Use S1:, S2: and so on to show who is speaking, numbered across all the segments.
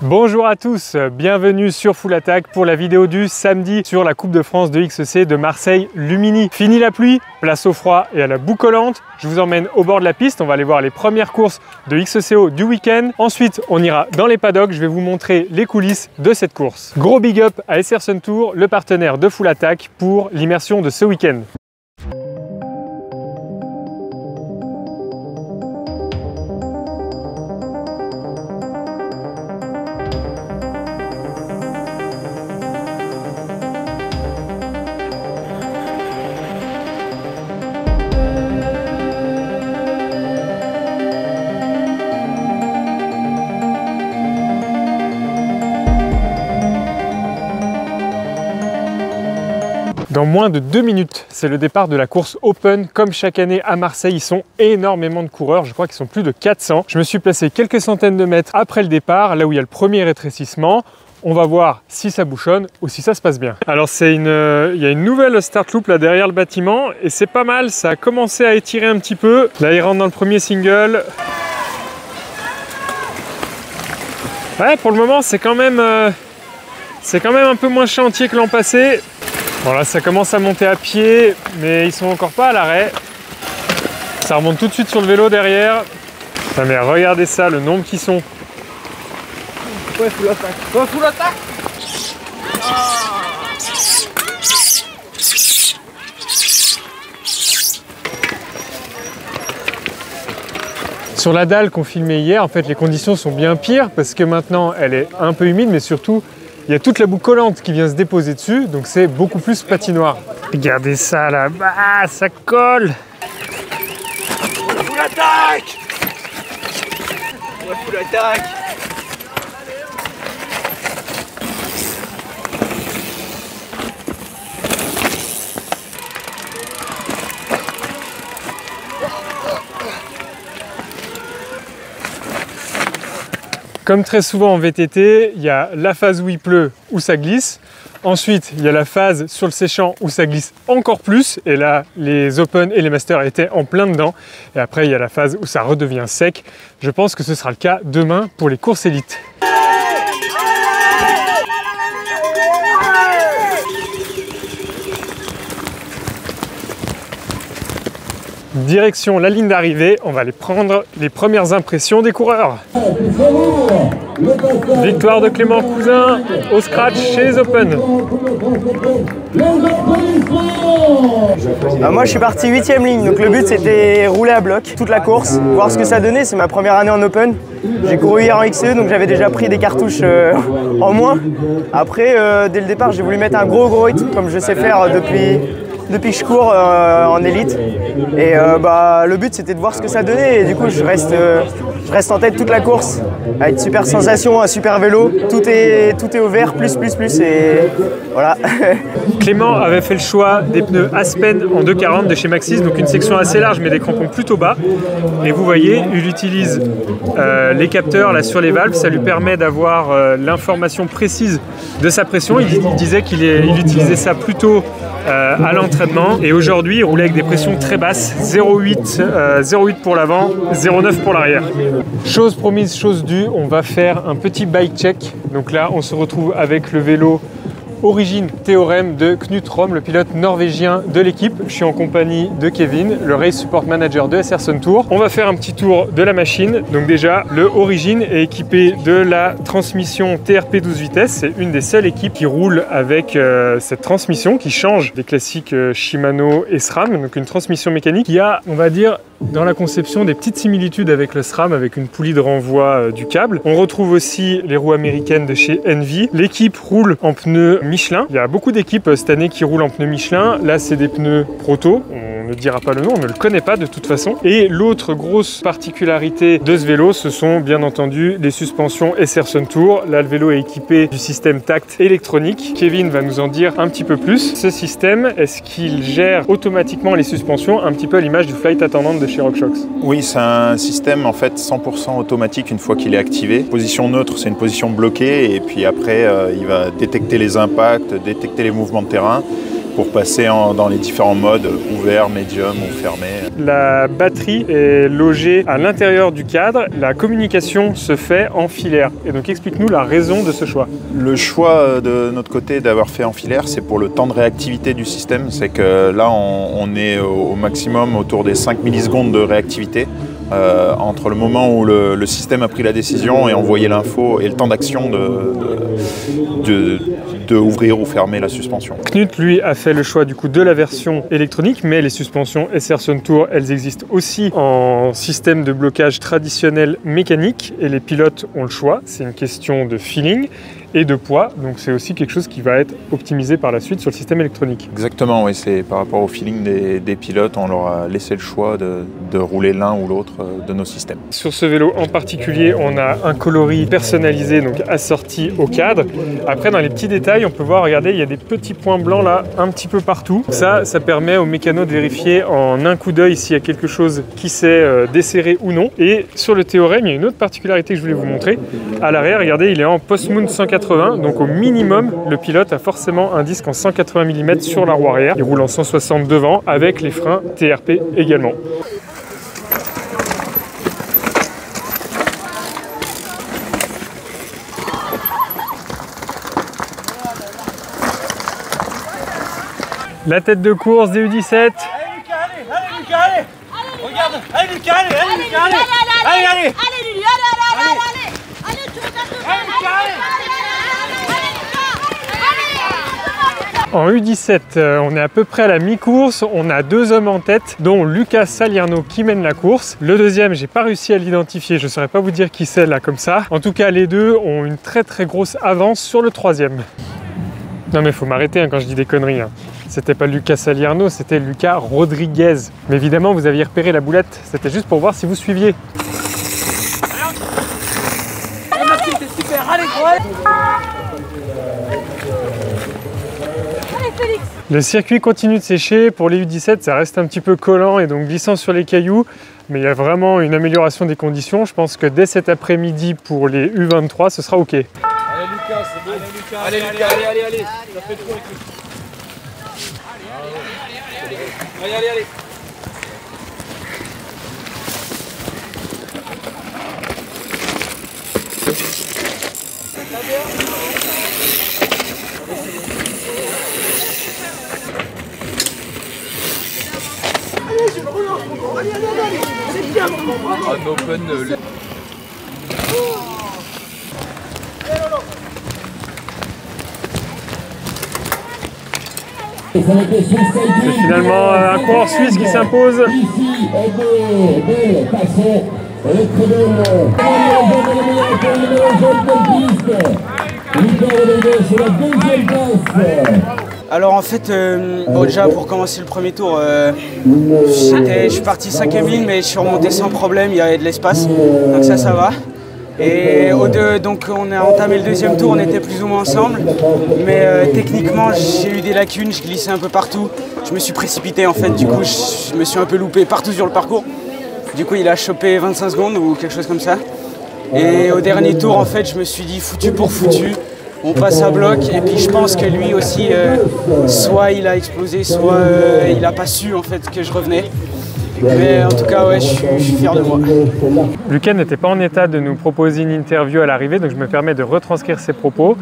S1: Bonjour à tous, bienvenue sur Full Attack pour la vidéo du samedi sur la Coupe de France de XEC de Marseille-Lumini. Fini la pluie, place au froid et à la boue collante. Je vous emmène au bord de la piste, on va aller voir les premières courses de XECO du week-end. Ensuite, on ira dans les paddocks, je vais vous montrer les coulisses de cette course. Gros big up à Esserson Tour, le partenaire de Full Attack pour l'immersion de ce week-end. Dans moins de 2 minutes, c'est le départ de la course Open. Comme chaque année à Marseille, ils sont énormément de coureurs. Je crois qu'ils sont plus de 400. Je me suis placé quelques centaines de mètres après le départ, là où il y a le premier rétrécissement. On va voir si ça bouchonne ou si ça se passe bien. Alors il y a une nouvelle start loop là derrière le bâtiment et c'est pas mal, ça a commencé à étirer un petit peu. Là il rentre dans le premier single. Ouais, pour le moment c'est quand même un peu moins chantier que l'an passé. Bon là ça commence à monter à pied, mais ils sont encore pas à l'arrêt. Ça remonte tout de suite sur le vélo derrière. Putain, mais regardez ça, le nombre qui sont.
S2: Ouais, full attaque. Ouais, full attaque.
S1: Sur la dalle qu'on filmait hier, en fait les conditions sont bien pires parce que maintenant elle est un peu humide, mais surtout il y a toute la boue collante qui vient se déposer dessus, donc c'est beaucoup plus patinoire. Regardez ça là, bah, ça colle.
S2: Full attaque. Ouais, full attaque.
S1: Comme très souvent en VTT, il y a la phase où il pleut, où ça glisse. Ensuite, il y a la phase sur le séchant où ça glisse encore plus. Et là, les Open et les Masters étaient en plein dedans. Et après, il y a la phase où ça redevient sec. Je pense que ce sera le cas demain pour les courses élites. Direction la ligne d'arrivée, on va aller prendre les premières impressions des coureurs. Victoire de Clément Cousin au scratch chez les Open.
S2: Moi je suis parti 8ème ligne, donc le but c'était rouler à bloc toute la course, voir ce que ça donnait. C'est ma première année en Open. J'ai couru hier en XCE, donc j'avais déjà pris des cartouches en moins. Après, dès le départ, j'ai voulu mettre un gros rythme comme je sais faire depuis que je cours en élite. Et le but c'était de voir ce que ça donnait. Et du coup je reste en tête toute la course avec super sensation, un super vélo. Tout est au vert, plus et voilà.
S1: Clément avait fait le choix des pneus Aspen en 240 de chez Maxxis, donc une section assez large mais des crampons plutôt bas. Et vous voyez, il utilise les capteurs là sur les valves, ça lui permet d'avoir l'information précise de sa pression. Il disait qu'il utilisait ça plutôt à l'entraînement et aujourd'hui il roulait avec des pressions très basses, 0,8 pour l'avant, 0,9 pour l'arrière. Chose promise, chose due, on va faire un petit bike check. Donc là on se retrouve avec le vélo Origine Théorème de Knut Rom, le pilote norvégien de l'équipe. Je suis en compagnie de Kevin, le Race Support Manager de Esserson Tour. On va faire un petit tour de la machine. Donc déjà, le Origine est équipé de la transmission TRP 12 vitesses. C'est une des seules équipes qui roule avec cette transmission qui change des classiques Shimano et SRAM. Donc une transmission mécanique qui a, on va dire, dans la conception des petites similitudes avec le SRAM, avec une poulie de renvoi du câble. On retrouve aussi les roues américaines de chez Envy. L'équipe roule en pneus Michelin. Il y a beaucoup d'équipes cette année qui roulent en pneus Michelin. Là, c'est des pneus Proto. On ne dira pas le nom, on ne le connaît pas de toute façon. Et l'autre grosse particularité de ce vélo, ce sont bien entendu les suspensions Esserson Tour. Là, le vélo est équipé du système Tact électronique. Kevin va nous en dire un petit peu plus. Ce système, est-ce qu'il gère automatiquement les suspensions, un petit peu à l'image du Flight Attendant de chez RockShox?
S3: Oui, c'est un système en fait 100% automatique une fois qu'il est activé. Position neutre, c'est une position bloquée et puis après, il va détecter les impacts, détecter les mouvements de terrain pour passer dans les différents modes, ouvert, médium ou fermé.
S1: La batterie est logée à l'intérieur du cadre, la communication se fait en filaire. Et donc explique-nous la raison de ce choix.
S3: Le choix de notre côté d'avoir fait en filaire, c'est pour le temps de réactivité du système. C'est que là, on est au maximum autour des 5 millisecondes de réactivité. Entre le moment où le système a pris la décision et envoyé l'info et le temps d'action de ouvrir ou fermer la suspension.
S1: Knut, lui, a fait le choix du coup de la version électronique, mais les suspensions SR Sun Tour, elles existent aussi en système de blocage traditionnel mécanique et les pilotes ont le choix. C'est une question de feeling et de poids, donc c'est aussi quelque chose qui va être optimisé par la suite sur le système électronique.
S3: Exactement, oui, c'est par rapport au feeling des pilotes, on leur a laissé le choix de rouler l'un ou l'autre de nos systèmes.
S1: Sur ce vélo en particulier, on a un coloris personnalisé, donc assorti au cadre. Après, dans les petits détails, on peut voir, regardez, il y a des petits points blancs là, un petit peu partout. Ça permet aux mécanos de vérifier en un coup d'œil s'il y a quelque chose qui s'est desserré ou non. Et sur le théorème, il y a une autre particularité que je voulais vous montrer. À l'arrière, regardez, il est en post-mount 180, donc au minimum, le pilote a forcément un disque en 180 mm sur la roue arrière. Il roule en 160 devant avec les freins TRP également. La tête de course des U17.
S4: Allez Lucas, allez regarde, allez Lucas, allez
S5: Allez
S1: En U17, on est à peu près à la mi-course, on a 2 hommes en tête, dont Lucas Salerno qui mène la course. Le deuxième, j'ai pas réussi à l'identifier, je saurais pas vous dire qui c'est là comme ça. En tout cas, les deux ont une très grosse avance sur le troisième. Non mais faut m'arrêter quand je dis des conneries. C'était pas Lucas Salerno, c'était Lucas Rodriguez. Mais évidemment, vous aviez repéré la boulette, c'était juste pour voir si vous suiviez.
S4: super, allez
S5: Félix.
S1: Le circuit continue de sécher, pour les U17 ça reste un petit peu collant et donc glissant sur les cailloux, mais il y a vraiment une amélioration des conditions. Je pense que dès cet après-midi pour les U23 ce sera ok.
S4: Allez Lucas, c'est bon. Allez Lucas, allez. Ça fait trop écoute. Allez. Un open.
S1: C'est finalement un coureur suisse qui s'impose.
S2: Alors en fait, bon, déjà pour commencer le premier tour, je suis parti 5e ligne mais je suis remonté sans problème, il y avait de l'espace, donc ça va. Et donc on a entamé le deuxième tour, on était plus ou moins ensemble, mais techniquement j'ai eu des lacunes, je glissais un peu partout, je me suis précipité en fait, du coup je me suis un peu loupé partout sur le parcours. Du coup il a chopé 25 secondes ou quelque chose comme ça. Et au dernier tour en fait je me suis dit foutu pour foutu. On passe à bloc et puis je pense que lui aussi, soit il a explosé, soit il n'a pas su en fait que je revenais. Mais en tout cas, ouais, je suis fier de moi.
S1: Lucas n'était pas en état de nous proposer une interview à l'arrivée, donc je me permets de retranscrire ses propos.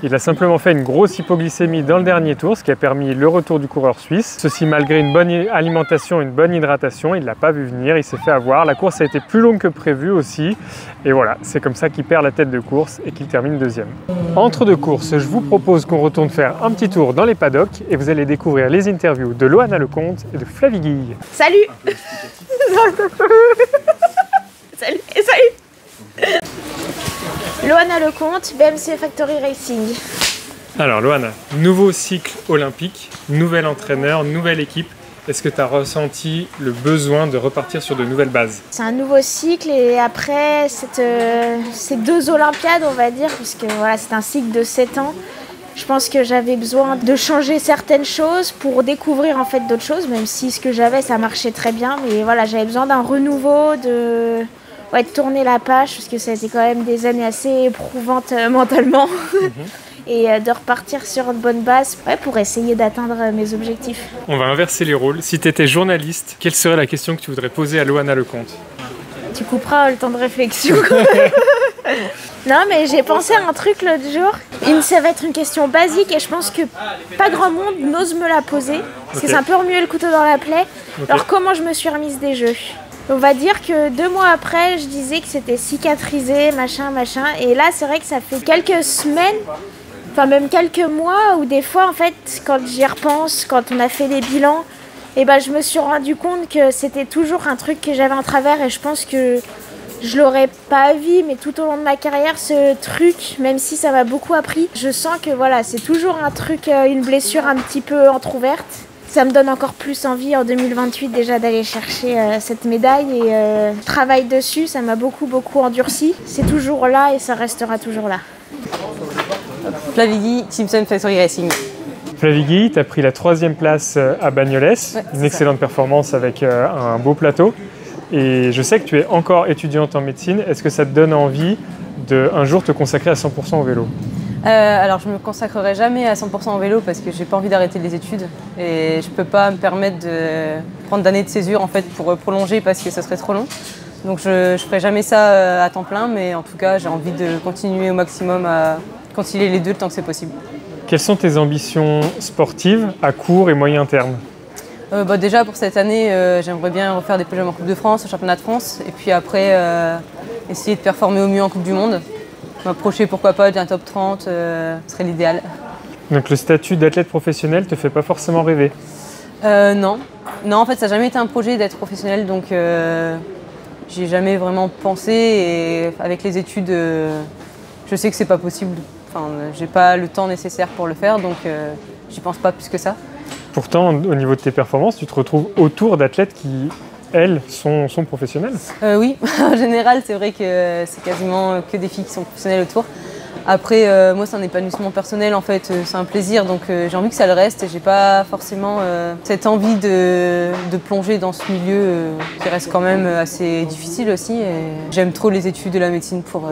S1: Il a simplement fait une grosse hypoglycémie dans le dernier tour, ce qui a permis le retour du coureur suisse. Ceci malgré une bonne alimentation, une bonne hydratation, il ne l'a pas vu venir, il s'est fait avoir. La course a été plus longue que prévu aussi. Et voilà, c'est comme ça qu'il perd la tête de course et qu'il termine deuxième. Entre deux courses, je vous propose qu'on retourne faire un petit tour dans les paddocks et vous allez découvrir les interviews de Loana Lecomte et de Flavie Guille.
S5: Salut. Salut. Loana Lecomte, BMC Factory Racing.
S1: Alors Loana, nouveau cycle olympique, nouvel entraîneur, nouvelle équipe. Est-ce que tu as ressenti le besoin de repartir sur de nouvelles bases?
S5: C'est un nouveau cycle et après ces 2 Olympiades, on va dire, puisque voilà, c'est un cycle de 7 ans. Je pense que j'avais besoin de changer certaines choses pour découvrir en fait d'autres choses, même si ce que j'avais ça marchait très bien. Mais voilà, j'avais besoin d'un renouveau, de tourner la page, parce que ça a été quand même des années assez éprouvantes mentalement. et de repartir sur une bonne base pour essayer d'atteindre mes objectifs.
S1: On va inverser les rôles. Si tu étais journaliste, quelle serait la question que tu voudrais poser à Loana Lecomte?
S5: Tu couperas le temps de réflexion. Non, mais j'ai pensé à un truc l'autre jour. Ça va être une question basique et je pense que pas grand monde n'ose me la poser. Parce que c'est un peu remuer le couteau dans la plaie. Alors comment je me suis remise des jeux? On va dire que 2 mois après, je disais que c'était cicatrisé, machin. Et là, c'est vrai que ça fait quelques semaines, enfin même quelques mois, où des fois, en fait, quand j'y repense, quand on a fait les bilans, je me suis rendu compte que c'était toujours un truc que j'avais en travers et je pense que je l'aurais pas vu, mais tout au long de ma carrière, ce truc, même si ça m'a beaucoup appris, je sens que voilà, c'est toujours un truc, une blessure un petit peu entrouverte. Ça me donne encore plus envie en 2028 déjà d'aller chercher cette médaille et travail dessus, ça m'a beaucoup endurci. C'est toujours là et ça restera toujours là.
S6: Flavie Guy, Team Sun Factory Racing.
S1: Flavie Guy, tu as pris la 3e place à Bagnoles, une excellente performance avec un beau plateau. Et je sais que tu es encore étudiante en médecine. Est-ce que ça te donne envie de un jour te consacrer à 100% au vélo?
S6: Alors je ne me consacrerai jamais à 100% au vélo parce que j'ai pas envie d'arrêter les études et je peux pas me permettre de prendre d'années de césure en fait pour prolonger parce que ça serait trop long. Donc je ferai jamais ça à temps plein, mais en tout cas j'ai envie de continuer au maximum à concilier les deux le temps que c'est possible.
S1: Quelles sont tes ambitions sportives à court et moyen terme?
S6: Déjà pour cette année, j'aimerais bien refaire des podiums en Coupe de France, au Championnat de France, et puis après essayer de performer au mieux en Coupe du Monde. M'approcher pourquoi pas d'un top 30 serait l'idéal.
S1: Donc le statut d'athlète professionnel te fait pas forcément rêver?
S6: Non, en fait ça n'a jamais été un projet d'être professionnel, donc j'ai jamais vraiment pensé et avec les études, je sais que c'est pas possible. Enfin, j'ai pas le temps nécessaire pour le faire, donc j'y pense pas plus que ça.
S1: Pourtant, au niveau de tes performances, tu te retrouves autour d'athlètes qui, elles, sont professionnelles?
S6: Oui, en général, c'est vrai que c'est quasiment que des filles qui sont professionnelles autour. Après, moi, c'est un épanouissement personnel, en fait, c'est un plaisir, donc j'ai envie que ça le reste. Et j'ai pas forcément cette envie de plonger dans ce milieu qui reste quand même assez difficile aussi. Et j'aime trop les études de la médecine pour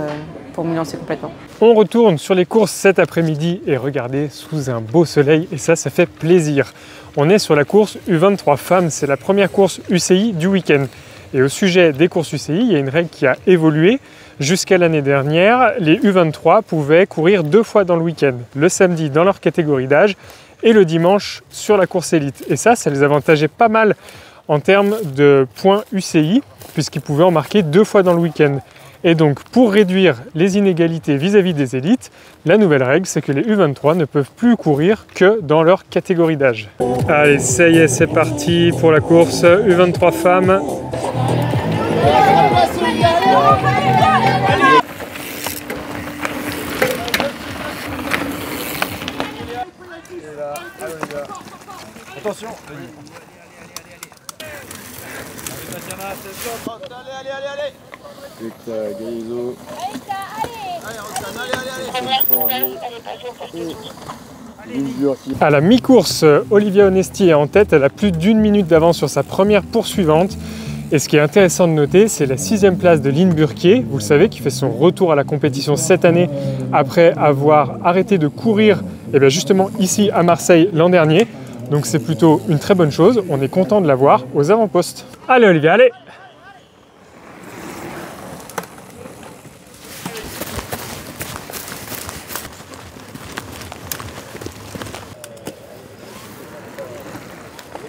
S6: m'y lancer complètement.
S1: On retourne sur les courses cet après-midi et regardez, sous un beau soleil, et ça fait plaisir. On est sur la course U23 femmes, c'est la première course UCI du week-end. Et au sujet des courses UCI, il y a une règle qui a évolué. Jusqu'à l'année dernière, les U23 pouvaient courir 2 fois dans le week-end, le samedi dans leur catégorie d'âge et le dimanche sur la course élite. Et ça les avantageait pas mal en termes de points UCI, puisqu'ils pouvaient en marquer 2 fois dans le week-end. Et donc, pour réduire les inégalités vis-à-vis des élites, la nouvelle règle, c'est que les U23 ne peuvent plus courir que dans leur catégorie d'âge. Allez, ça y est, c'est parti pour la course U23 femmes.
S4: Attention. Allez.
S1: À la mi-course, Olivia Onesti est en tête, elle a plus d'1 minute d'avance sur sa première poursuivante. Et ce qui est intéressant de noter, c'est la 6e place de Line Burquier, vous le savez, qui fait son retour à la compétition cette année après avoir arrêté de courir justement ici à Marseille l'an dernier. Donc c'est plutôt une très bonne chose, on est content de la voir aux avant-postes. Allez Olivia, allez!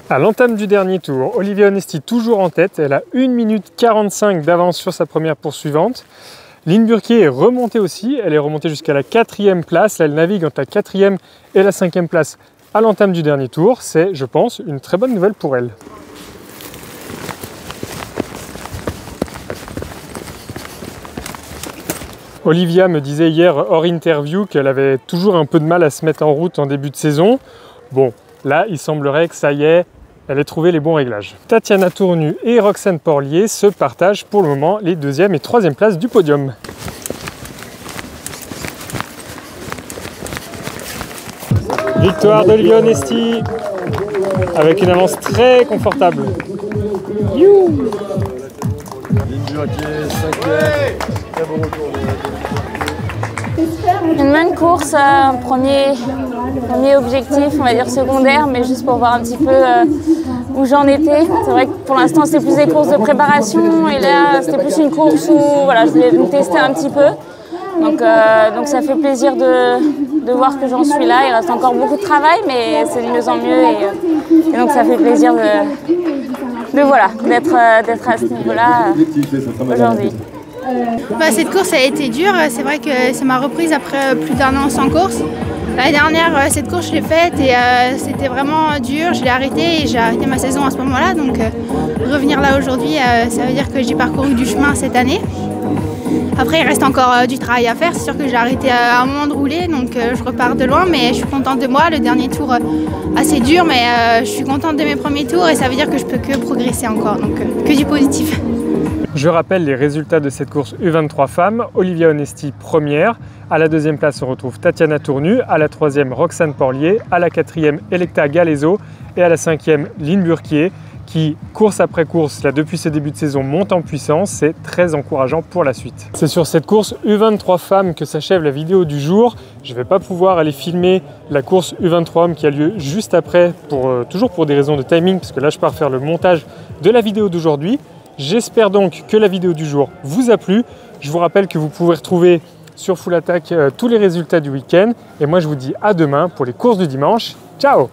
S1: À l'entame du dernier tour, Olivia Onesti toujours en tête, elle a 1 minute 45 d'avance sur sa première poursuivante. Line Burquier est remontée aussi, elle est remontée jusqu'à la 4e place, là elle navigue entre la 4e et la 5e place à l'entame du dernier tour. C'est, je pense, une très bonne nouvelle pour elle. Olivia me disait hier hors interview qu'elle avait toujours un peu de mal à se mettre en route en début de saison. Bon, là il semblerait que ça y est, elle ait trouvé les bons réglages. Tatiana Tournu et Roxane Porlier se partagent pour le moment les 2e et 3e places du podium. Victoire d'Olivia Onesti avec une avance très confortable. You.
S4: Line Burquier, 5e. Très bon retour.
S7: Une bonne course, un premier objectif, on va dire secondaire, mais juste pour voir un petit peu où j'en étais. C'est vrai que pour l'instant c'était plus des courses de préparation et là c'était plus une course où voilà, je voulais me tester un petit peu. Donc ça fait plaisir de voir que j'en suis là. Il reste encore beaucoup de travail, mais c'est de mieux en mieux et donc ça fait plaisir d'être à ce niveau-là aujourd'hui.
S8: Cette course a été dure, c'est vrai que c'est ma reprise après plus d'1 an sans course. L'année dernière, cette course je l'ai faite et c'était vraiment dur, je l'ai arrêtée et j'ai arrêté ma saison à ce moment-là. Donc revenir là aujourd'hui, ça veut dire que j'ai parcouru du chemin cette année. Après il reste encore du travail à faire, c'est sûr que j'ai arrêté à un moment de rouler, donc je repars de loin, mais je suis contente de moi. Le dernier tour assez dur, mais je suis contente de mes premiers tours et ça veut dire que je peux que progresser encore, donc que du positif.
S1: Je rappelle les résultats de cette course U23 femmes. Olivia Onesti première, à la 2e place on retrouve Tatiana Tournu, à la 3e Roxane Porlier, à la 4e Electa Galezo et à la 5e Line Burquier qui, course après course, là depuis ce début de saison, monte en puissance. C'est très encourageant pour la suite. C'est sur cette course U23 femmes que s'achève la vidéo du jour. Je ne vais pas pouvoir aller filmer la course U23 hommes qui a lieu juste après, toujours pour des raisons de timing, parce que là je pars faire le montage de la vidéo d'aujourd'hui. J'espère donc que la vidéo du jour vous a plu. Je vous rappelle que vous pouvez retrouver sur Full Attack tous les résultats du week-end. Et moi je vous dis à demain pour les courses du dimanche. Ciao!